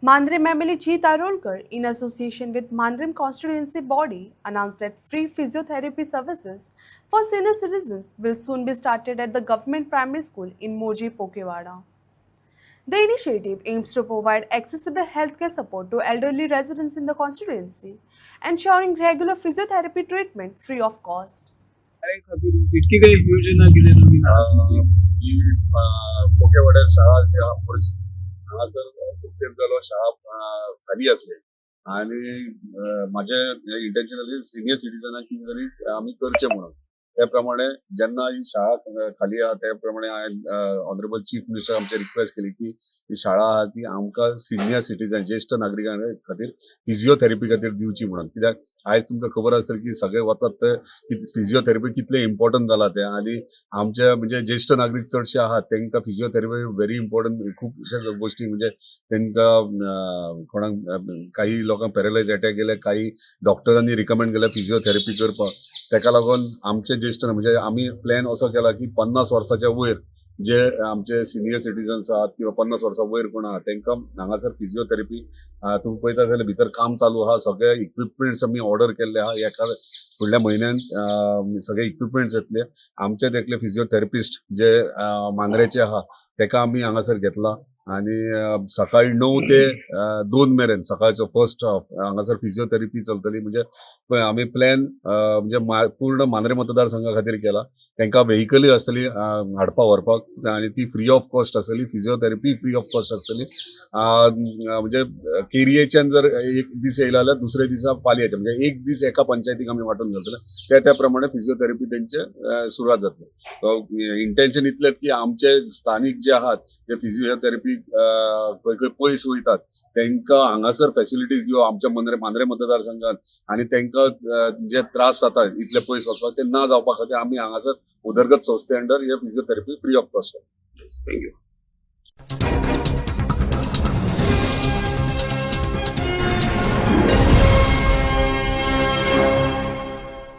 Mandre MLA G. Tarolkar, in association with Mandrim constituency body, announced that free physiotherapy services for senior citizens will soon be started at the government primary school in Moji Pokewada. The initiative aims to provide accessible healthcare support to elderly residents in the constituency, ensuring regular physiotherapy treatment free of cost. काय खातीर इतकी काही योजना कितें नवीन ही पोकेवाड्यार शाळा जी आहा पडची हांगा जर खूब तेंप जालो शाळा खाली आसले आनी म्हाजें इंटेन्शनली सिनियर सिटीजनाक कितें तरी आमी करचें म्हणून त्या प्रमाणे जेन्ना ही शाळा खाली आहा त्या प्रमाणे हांवें ऑनरेबल चीफ मिनिस्टर आमचे रिक्वेस्ट केली की ही शाळा आहा ती आमकां सिनियर सिटीजन ज्येष्ठ नागरिकां खातीर फिजिओथेरपी खातीर दिवची म्हणून कित्याक आयज तुमकां खबर आसतली की सगळे वचत ते फिजिओथेरपी कितले इम्पॉर्टंट जाला ते आनी आमचे म्हणजे ज्येष्ठ नागरीक चडशे आहात तांकां फिजिओथेरपी व्हेरी इम्पॉर्टंट खुबशे गोष्टी म्हणजे तांकां कोणाक काही लोकांक पॅरलायज अटॅक गेले काही डॉक्टरांनी रिकमेंड केल्या फिजिओथेरपी करपाक ताका लागून आमचे ज्येष्ठ म्हणजे आमी प्लॅन असो केला की 50 वर्साच्या वयर जे आमचे सिनियर सिटीजन्स आहात किंवा 50 वर्सां वयर कोण आहात तांकां हांगासर फिजिओथेरपी तुम्ही पळयता जाल्यार भितर काम चालू आहा सगळे इक्विपमेंट्स आमी ऑर्डर केल्ले आहा एका फुडल्या म्हयन्यान सगळे इक्विपमेंट्स येतले आमचे देखले फिजिओथेरपिस्ट जे मांद्रेचे आहा ताका आमी हांगासर घेतला आणि सकाळी 9 ते 2 मेरेन सकाळचो फर्स्ट हाफ हांगासर फिजिओथेरपी चलतली म्हणजे आमी प्लॅन म्हणजे पूर्ण मांद्रे मतदारसंघा खातीर केला तांकां व्हेहिकलूय आसतली हाडपा व्हरपाक आनी ती फ्री ऑफ कॉस्ट आसतली फिजिओथेरपी फ्री ऑफ कॉस्ट आसतली म्हणजे केरियेच्यान जर एक दीस येयला जाल्यार दुसरे दिसा पालयेचे म्हणजे एक दीस एका पंचायतीक आमी वांटून घालतले त्या प्रमाणे फिजिओथेरपी तेंचे सुरवात जातली इंटेन्शन इतलेंच की आमचे स्थानिक जे आहात जे फिजिओथेरपी खंय खंय पयस वयतात तांकां हांगासर फॅसिलिटीज दिवप आमच्या मांद्रे मतदारसंघात आणि तांकां जे त्रास जाता इतले पयस वचपाक ते ना जावपा खातीर आमी हांगासर उदरगत संस्थे अंडर हे physiotherapy free of cost. Thank you.